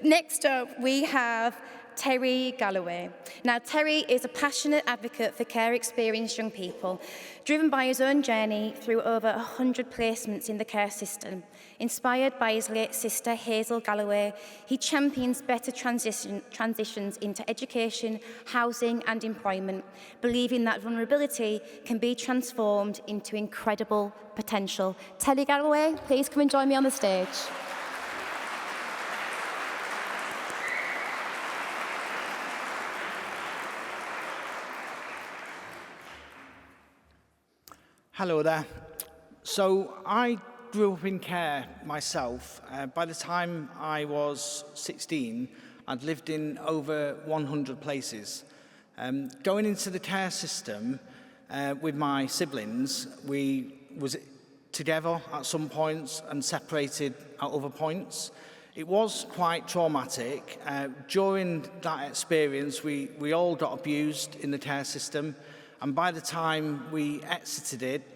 Next up, we have Terry Galloway. Now, Terry is a passionate advocate for care-experienced young people, driven by his own journey through over 100 placements in the care system. Inspired by his late sister, Hazel Galloway, he champions better transitions into education, housing and employment, believing that vulnerability can be transformed into incredible potential. Terry Galloway, please come and join me on the stage. Hello there. So I grew up in care myself. By the time I was 16, I'd lived in over 100 places. Going into the care system with my siblings, we was together at some points and separated at other points. It was quite traumatic. During that experience, we all got abused in the care system. And by the time we exited it,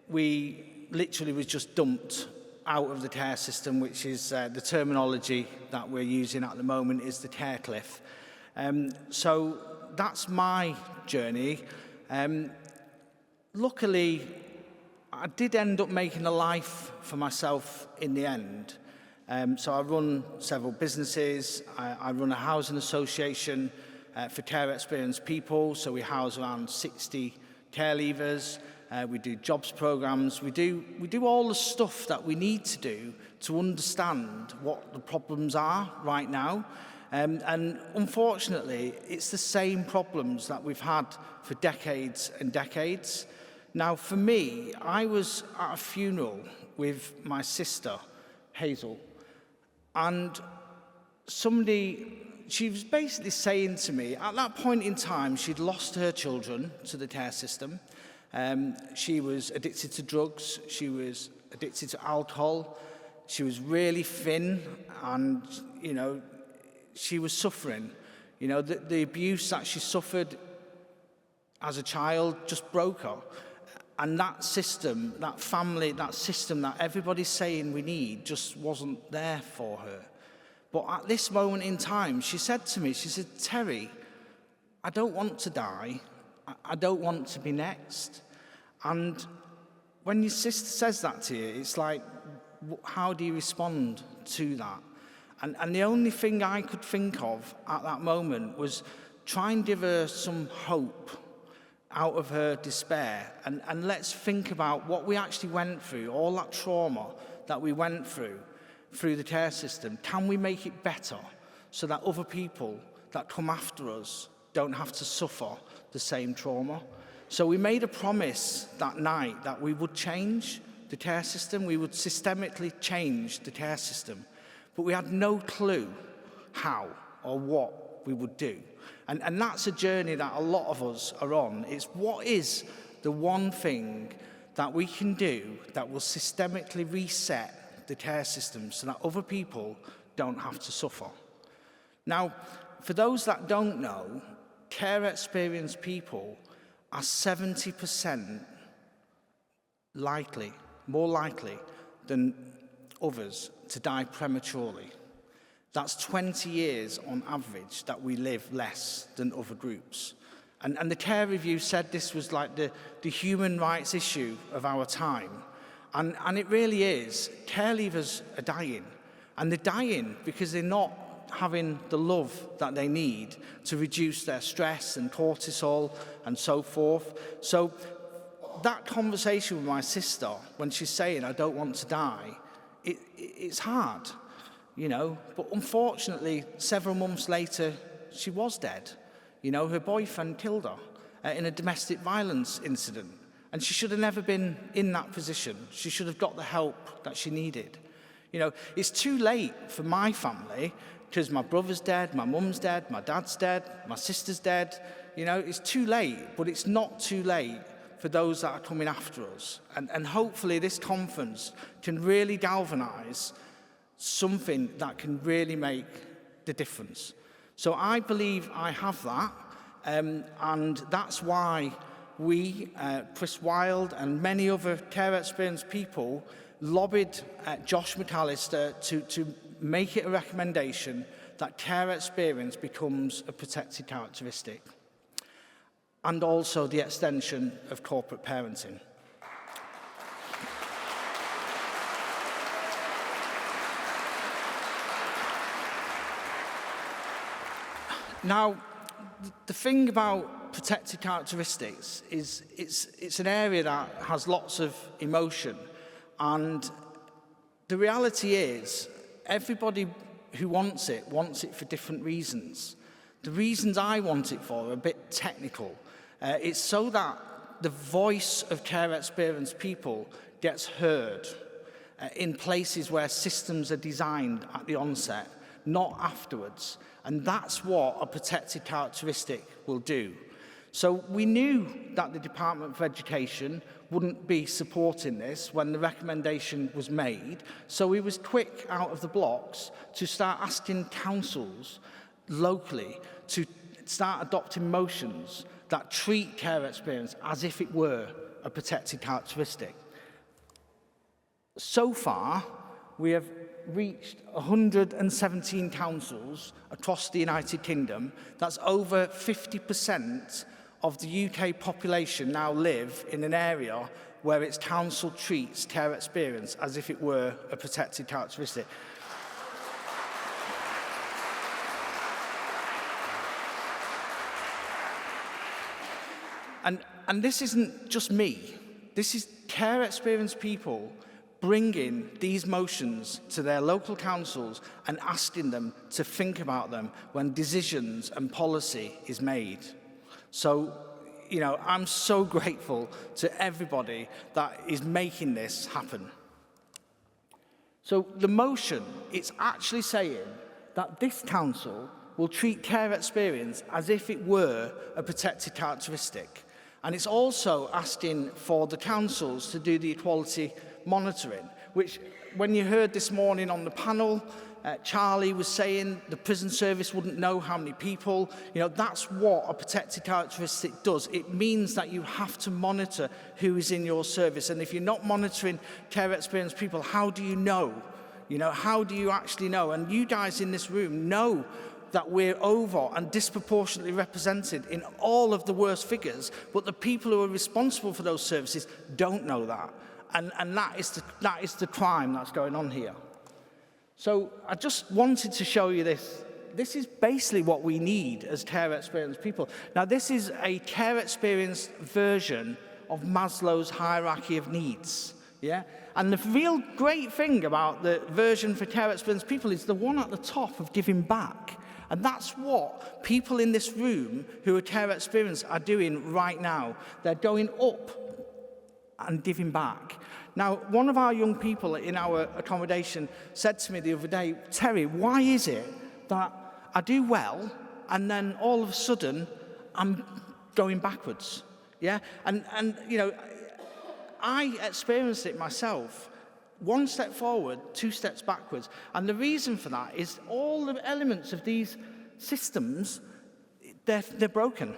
we literally was just dumped out of the care system, which is the terminology that we're using at the moment is the care cliff. So that's my journey. Luckily, I did end up making a life for myself in the end. So I run several businesses. I run a housing association for care experienced people, so we house around 60 care leavers. We do jobs programs. We do all the stuff that we need to do to understand what the problems are right now. And unfortunately, it's the same problems that we've had for decades and decades. Now, for me, I was at a funeral with my sister, Hazel, and she was basically saying to me, at that point in time, she'd lost her children to the care system. She was addicted to drugs. She was addicted to alcohol. She was really thin and, she was suffering. The abuse that she suffered as a child just broke her. And that system, that family, that system that everybody's saying we need just wasn't there for her. But at this moment in time, she said to me, she said, Terry, I don't want to die. I don't want to be next. And when your sister says that to you, it's like, how do you respond to that? And the only thing I could think of at that moment was try and give her some hope out of her despair. And let's think about what we actually went through, all that trauma that we went through the care system. Can we make it better so that other people that come after us don't have to suffer the same trauma? So we made a promise that night that we would change the care system. We would systemically change the care system. But we had no clue how or what we would do. And that's a journey that a lot of us are on. It's what is the one thing that we can do that will systemically reset the care system so that other people don't have to suffer. Now, for those that don't know, care experienced people are 70% more likely than others to die prematurely. That's 20 years on average that we live less than other groups. And the Care Review said this was like the human rights issue of our time. And it really is. Care leavers are dying. And they're dying because they're not having the love that they need to reduce their stress and cortisol and so forth. So that conversation with my sister, when she's saying, I don't want to die, it's hard, But unfortunately, several months later, she was dead. Her boyfriend killed her in a domestic violence incident. And she should have never been in that position. She should have got the help that she needed. It's too late for my family because my brother's dead, my mum's dead, my dad's dead, my sister's dead. It's too late, but it's not too late for those that are coming after us. And hopefully this conference can really galvanise something that can really make the difference. So I believe I have that, and that's why we, Chris Wilde and many other care experienced people, lobbied Josh McAllister to make it a recommendation that care experience becomes a protected characteristic, and also the extension of corporate parenting. Now, the thing about protected characteristics is it's an area that has lots of emotion, and the reality is everybody who wants it for different reasons. The reasons I want it for are a bit technical. It's so that the voice of care experienced people gets heard in places where systems are designed at the onset, not afterwards. And that's what a protected characteristic will do. So we knew that the Department for Education wouldn't be supporting this when the recommendation was made. So we was quick out of the blocks to start asking councils locally to start adopting motions that treat care experience as if it were a protected characteristic. So far, we have reached 117 councils across the United Kingdom. That's over 50% of the UK population now live in an area where its council treats care experience as if it were a protected characteristic. And this isn't just me. This is care experienced people bringing these motions to their local councils and asking them to think about them when decisions and policy is made. So, you know, I'm so grateful to everybody that is making this happen. So the motion, it's actually saying that this council will treat care experience as if it were a protected characteristic. And it's also asking for the councils to do the equality monitoring, which when you heard this morning on the panel, Charlie was saying the prison service wouldn't know how many people. You know, that's what a protected characteristic does. It means that you have to monitor who is in your service. And if you're not monitoring care experienced people, how do you know? You know, how do you actually know? And you guys in this room know that we're over and disproportionately represented in all of the worst figures, but the people who are responsible for those services don't know that. And that is the crime that's going on here. So I just wanted to show you this. This is basically what we need as care experienced people. Now, this is a care experienced version of Maslow's hierarchy of needs. Yeah? And the real great thing about the version for care experienced people is the one at the top of giving back. And that's what people in this room who are care experienced are doing right now. They're going up and giving back. Now, one of our young people in our accommodation said to me the other day, Terry, why is it that I do well and then all of a sudden I'm going backwards? Yeah? And you know, I experienced it myself. One step forward, two steps backwards. And the reason for that is all the elements of these systems, they're broken.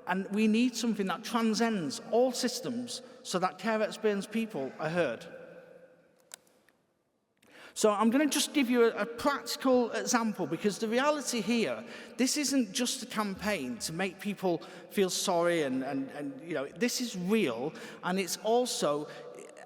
And we need something that transcends all systems so that care experienced people are heard. So I'm going to just give you a practical example, because the reality here, this isn't just a campaign to make people feel sorry and you know, this is real, and it's also,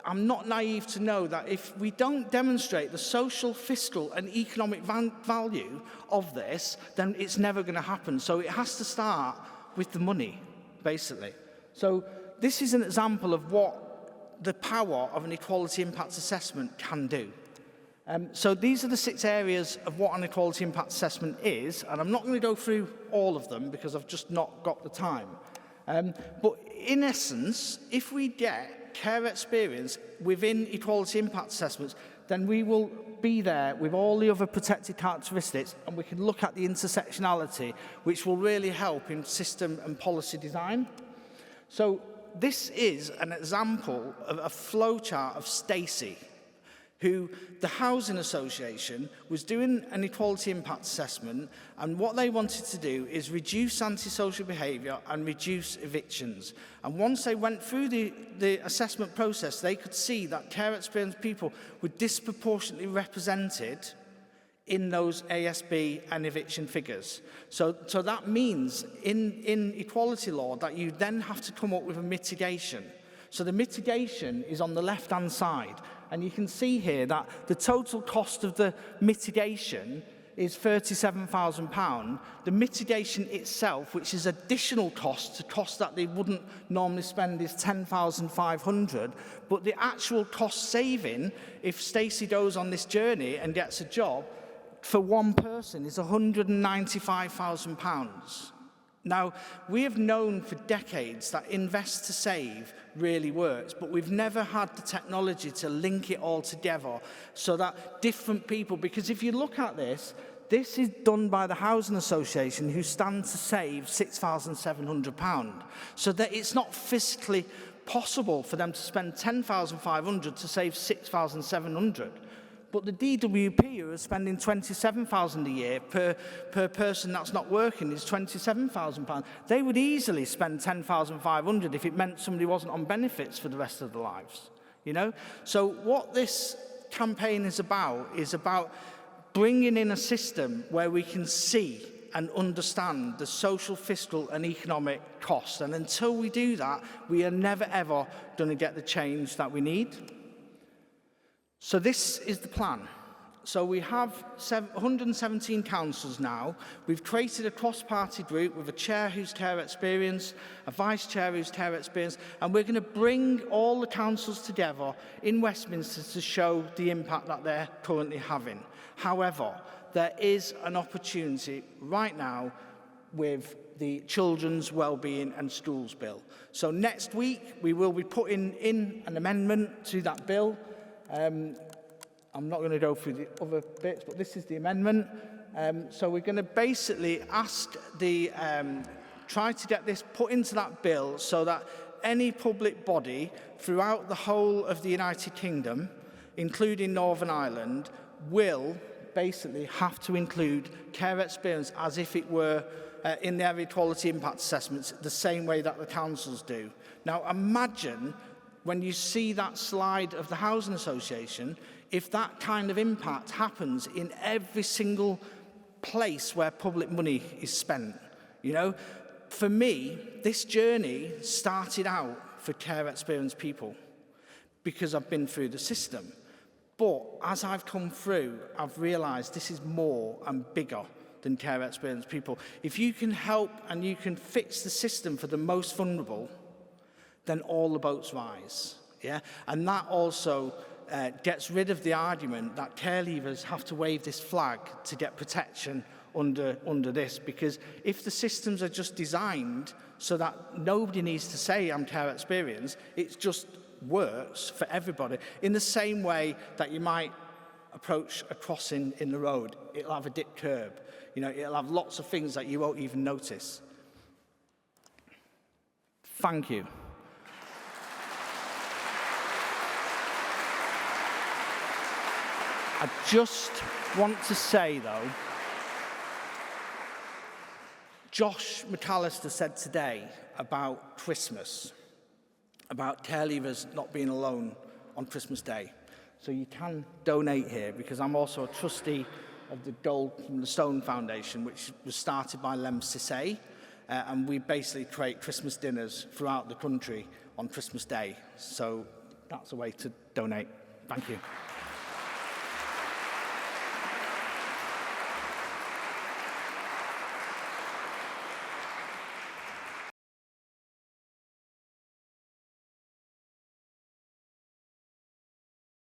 I'm not naive to know that if we don't demonstrate the social, fiscal, and economic value of this, then it's never going to happen. So it has to start with the money, basically. So this is an example of what the power of an equality impact assessment can do. So these are the 6 areas of what an equality impact assessment is, and I'm not going to go through all of them because I've just not got the time. But in essence, if we get care experience within equality impact assessments, then we will be there with all the other protected characteristics, and we can look at the intersectionality, which will really help in system and policy design. So this is an example of a flowchart of Stacey, who the Housing Association was doing an equality impact assessment, and what they wanted to do is reduce antisocial behaviour and reduce evictions. And once they went through the assessment process, they could see that care experienced people were disproportionately represented in those ASB and eviction figures. So that means in equality law that you then have to come up with a mitigation. So the mitigation is on the left-hand side, and you can see here that the total cost of the mitigation is £37,000. The mitigation itself, which is additional cost to costs that they wouldn't normally spend, is £10,500. But the actual cost saving, if Stacey goes on this journey and gets a job, for one person is £195,000. Now, we have known for decades that invest to save really works, but we've never had the technology to link it all together so that different people, because if you look at this is done by the Housing Association, who stand to save £6,700. So that it's not physically possible for them to spend £10,500 to save £6,700. But the DWP, who are spending £27,000 a year per person that's not working, is £27,000. They would easily spend £10,500 if it meant somebody wasn't on benefits for the rest of their lives. You know? So what this campaign is about bringing in a system where we can see and understand the social, fiscal and economic costs. And until we do that, we are never, ever going to get the change that we need. So this is the plan. So we have 117 councils now. We've created a cross-party group with a chair who's care experience, a vice chair who's care experience, and we're going to bring all the councils together in Westminster to show the impact that they're currently having. However, there is an opportunity right now with the Children's Wellbeing and Schools Bill. So next week, we will be putting in an amendment to that bill. I'm not going to go through the other bits, but this is the amendment. So we're going to basically ask try to get this put into that bill so that any public body throughout the whole of the United Kingdom, including Northern Ireland, will basically have to include care experience as if it were in their equality impact assessments, the same way that the councils do. Now imagine when you see that slide of the Housing Association, if that kind of impact happens in every single place where public money is spent. You know, for me, this journey started out for care experienced people because I've been through the system. But as I've come through, I've realised this is more and bigger than care experienced people. If you can help and you can fix the system for the most vulnerable, then all the boats rise, yeah? And that also gets rid of the argument that care leavers have to wave this flag to get protection under this, because if the systems are just designed so that nobody needs to say I'm care experienced, it just works for everybody. In the same way that you might approach a crossing in the road, it'll have a dip curb, you know, it'll have lots of things that you won't even notice. Thank you. I just want to say, though, Josh McAllister said today about Christmas, about care leavers not being alone on Christmas Day. So you can donate here, because I'm also a trustee of the Gold from the Stone Foundation, which was started by Lem Sissay, and we basically create Christmas dinners throughout the country on Christmas Day. So that's a way to donate. Thank you.